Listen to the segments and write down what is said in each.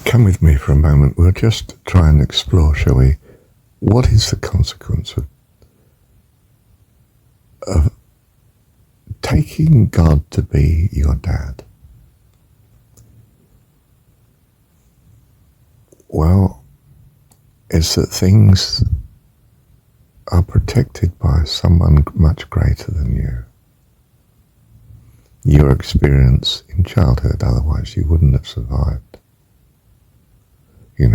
Come with me for a moment. We'll just try and explore, shall we? What is the consequence of taking God to be your dad? Well, it's that things are protected by someone much greater than you. Your experience in childhood, otherwise you wouldn't have survived. You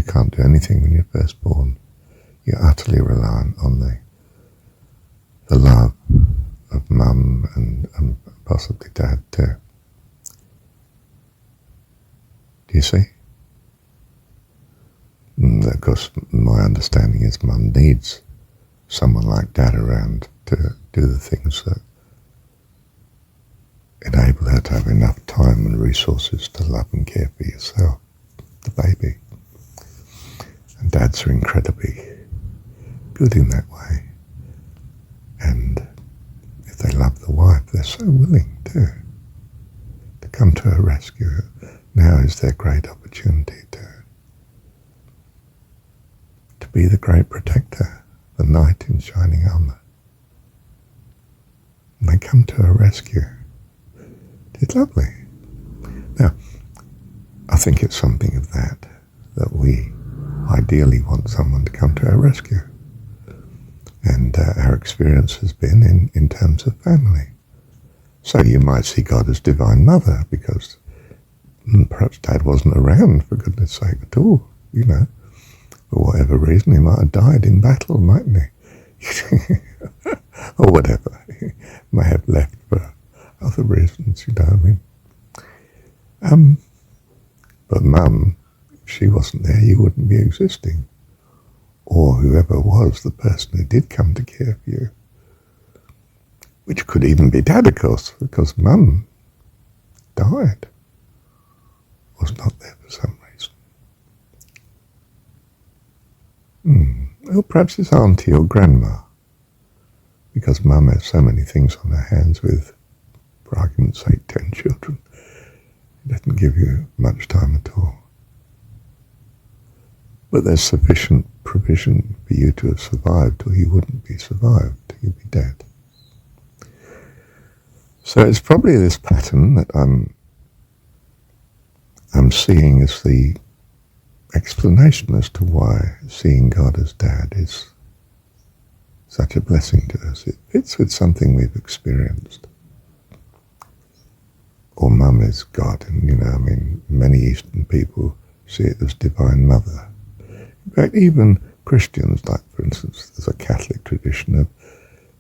can't do anything when you're first born. You're utterly reliant on the love of mum and possibly dad too. Do you see? And of course, my understanding is mum needs someone like dad around to do the things that enable her to have enough time and resources to love and care for yourself, the baby. And dads are incredibly good in that way. And if they love the wife, they're so willing to come to her rescue. Now is their great opportunity to be the great protector, the knight in shining armour. And they come to her rescue. It's lovely. Now, I think it's something of that we ideally want someone to come to our rescue. And our experience has been in terms of family. So you might see God as Divine Mother, because perhaps Dad wasn't around, for goodness sake, at all, For whatever reason, he might have died in battle, mightn't he? Or whatever. He may have left for other reasons, But Mum, if she wasn't there, you wouldn't be existing. Or whoever was the person who did come to care for you. Which could even be Dad, of course, because Mum died. Was not there for some reason. Or perhaps it's Auntie or Grandma. Because Mum has so many things on her hands with, for argument's sake, 10 children. It doesn't give you much time at all. But there's sufficient provision for you to have survived, or you wouldn't be survived, you'd be dead. So it's probably this pattern that I'm seeing as the explanation as to why seeing God as Dad is such a blessing to us. It fits with something we've experienced. Or Mum is God, and many Eastern people see it as Divine Mother. In fact, even Christians, like for instance, there's a Catholic tradition of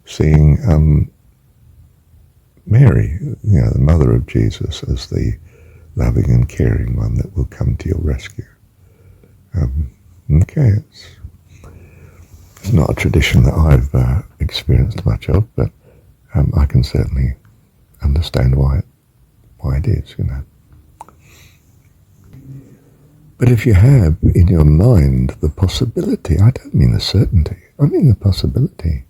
seeing Mary, the mother of Jesus, as the loving and caring one that will come to your rescue. It's not a tradition that I've experienced much of, but I can certainly understand why it is, But if you have in your mind the possibility, I don't mean the certainty, I mean the possibility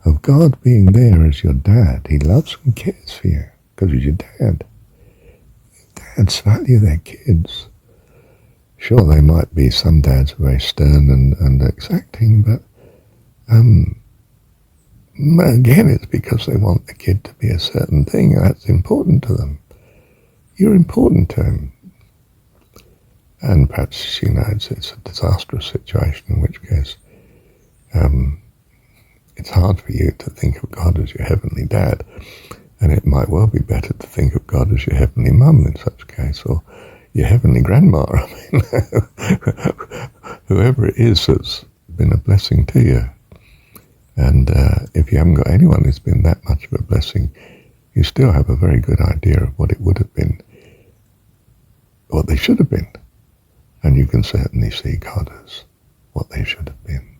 of God being there as your dad. He loves and cares for you because he's your dad. Dads value their kids. Sure, they might be, some dads are very stern and exacting, but again, it's because they want the kid to be a certain thing. That's important to them. You're important to him. And perhaps, it's a disastrous situation, in which case it's hard for you to think of God as your heavenly dad. And it might well be better to think of God as your heavenly mum in such case, or your heavenly grandma. Whoever it is that's been a blessing to you. And if you haven't got anyone who's been that much of a blessing, you still have a very good idea of what it would have been, what they should have been. And you can certainly see God as what they should have been.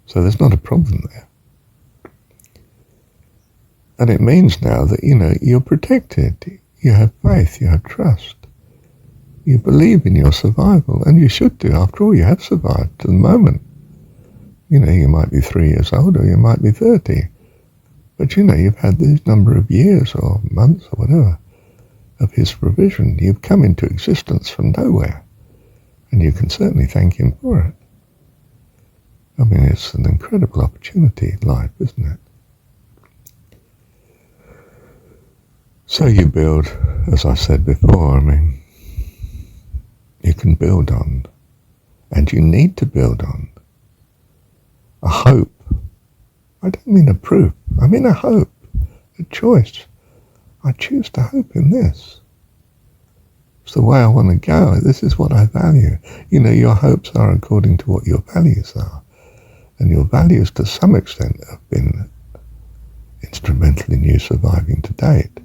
So there's not a problem there. And it means now that, you're protected. You have faith, you have trust. You believe in your survival, and you should do. After all, you have survived to the moment. You might be 3 years old, or you might be 30. But, you've had this number of years or months or whatever of his provision. You've come into existence from nowhere, and you can certainly thank him for it. I mean, it's an incredible opportunity in life, isn't it? So you build, as I said before, I mean, you can build on, and you need to build on, a hope. I don't mean a proof, I mean a hope, a choice. I choose to hope in this. It's the way I want to go. This is what I value. You know, your hopes are according to what your values are. And your values, to some extent, have been instrumental in you surviving to date.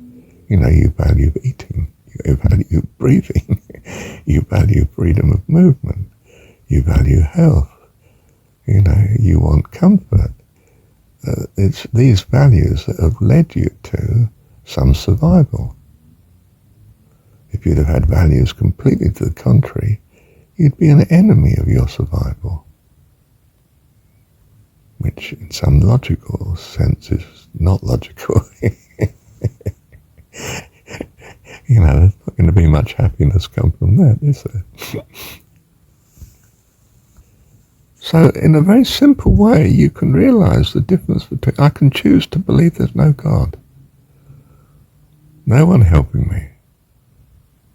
You know, you value eating, you value breathing, you value freedom of movement, you value health, you know, you want comfort. It's these values that have led you to some survival. If you'd have had values completely to the contrary, you'd be an enemy of your survival, which in some logical sense is not logical. You know, there's not going to be much happiness come from that, is there? So in a very simple way, you can realize the difference between, I can choose to believe there's no God. No one helping me.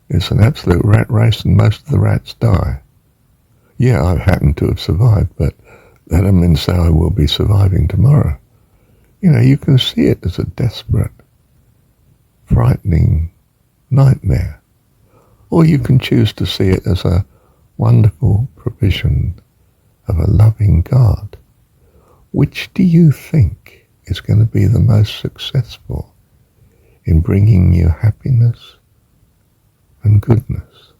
It's an absolute rat race and most of the rats die. Yeah, I've happened to have survived, but that doesn't mean to say I will be surviving tomorrow. You know, you can see it as a desperate, frightening nightmare. Or you can choose to see it as a wonderful provision of a loving God. Which do you think is going to be the most successful in bringing you happiness and goodness?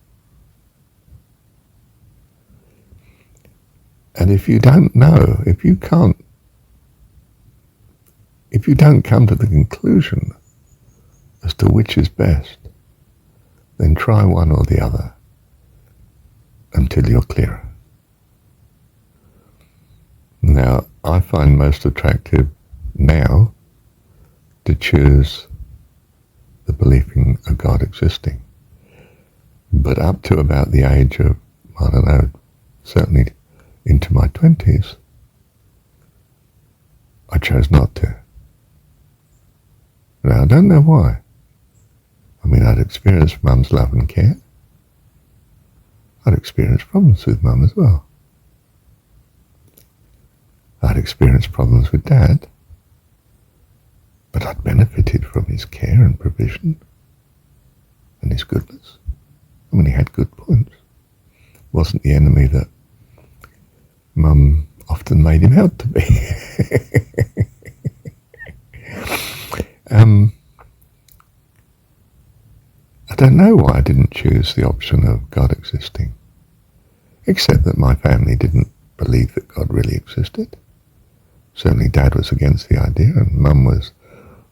And if you don't know, if you don't come to the conclusion as to which is best, then try one or the other until you're clearer. Now, I find most attractive now to choose the belief in a God existing. But up to about the age of, I don't know, certainly into my 20s, I chose not to. Now, I don't know why. I mean, I'd experienced Mum's love and care. I'd experienced problems with Mum as well. I'd experienced problems with Dad, but I'd benefited from his care and provision and his goodness. I mean, he had good points. Wasn't the enemy that Mum often made him out to be. I don't know why I didn't choose the option of God existing, except that my family didn't believe that God really existed. Certainly Dad was against the idea, and Mum was,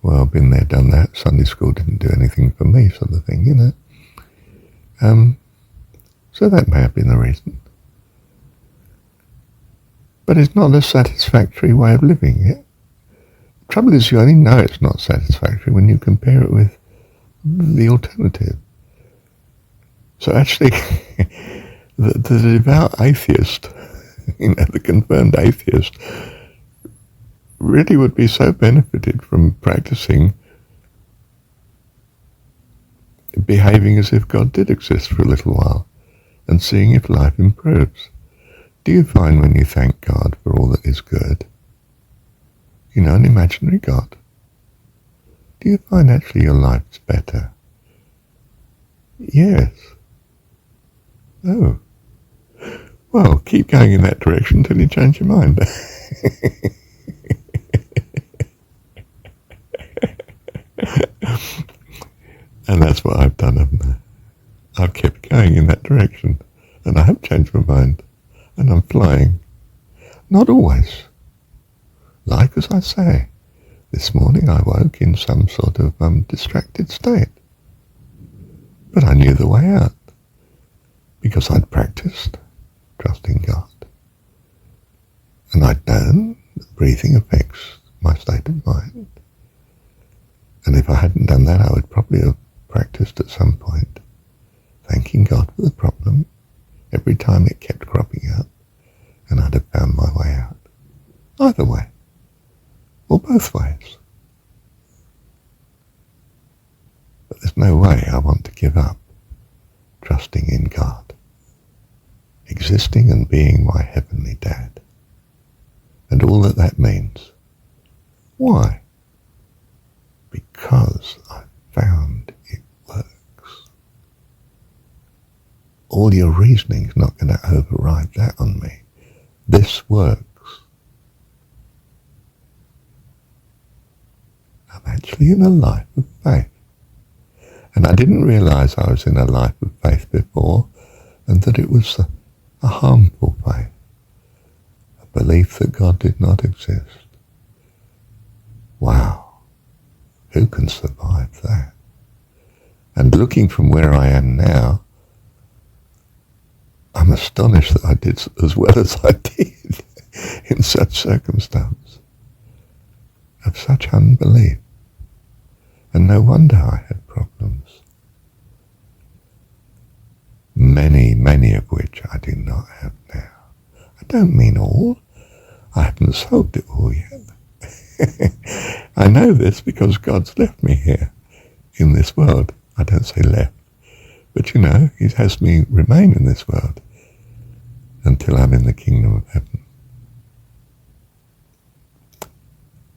well, been there, done that. Sunday school didn't do anything for me, sort of thing, you know. So that may have been the reason. But it's not a satisfactory way of living it. The trouble is, you only know it's not satisfactory when you compare it with the alternative. So actually, the devout atheist, you know, the confirmed atheist, really would be so benefited from practicing behaving as if God did exist for a little while and seeing if life improves. Do you find when you thank God for all that is good, you know, an imaginary God, do you find actually your life's better? Yes. Oh. Well, keep going in that direction until you change your mind. And that's what I've done, haven't I? I've kept going in that direction, and I have changed my mind, and I'm flying. Not always. Like as I say, this morning I woke in some sort of distracted state. But I knew the way out, because I'd practiced trusting God. And I'd known that breathing affects my state of mind. And if I hadn't done that, I would probably have practiced at some point thanking God for the problem every time it kept cropping up, and I'd have found my way out. Either way, or both ways. But there's no way I want to give up trusting in God, existing and being my heavenly Dad, and all that that means. Why? Because I found it works. All your reasoning's not going to override that on me. This works. I'm actually in a life of faith. And I didn't realize I was in a life of faith before, and that it was a harmful faith, a belief that God did not exist. Wow, who can survive that? And looking from where I am now, I'm astonished that I did as well as I did in such circumstance, of such unbelief. And no wonder I had problems. Many of which I do not have now. I don't mean all. I haven't solved it all yet. I know this because God's left me here in this world. I don't say left, but He has me remain in this world until I'm in the kingdom of heaven.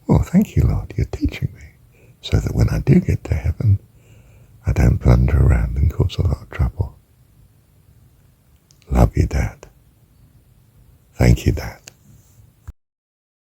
Well, thank you, Lord, you're teaching me, so that when I do get to heaven, I don't blunder around and cause a lot of trouble. Love you, Dad. Thank you, Dad.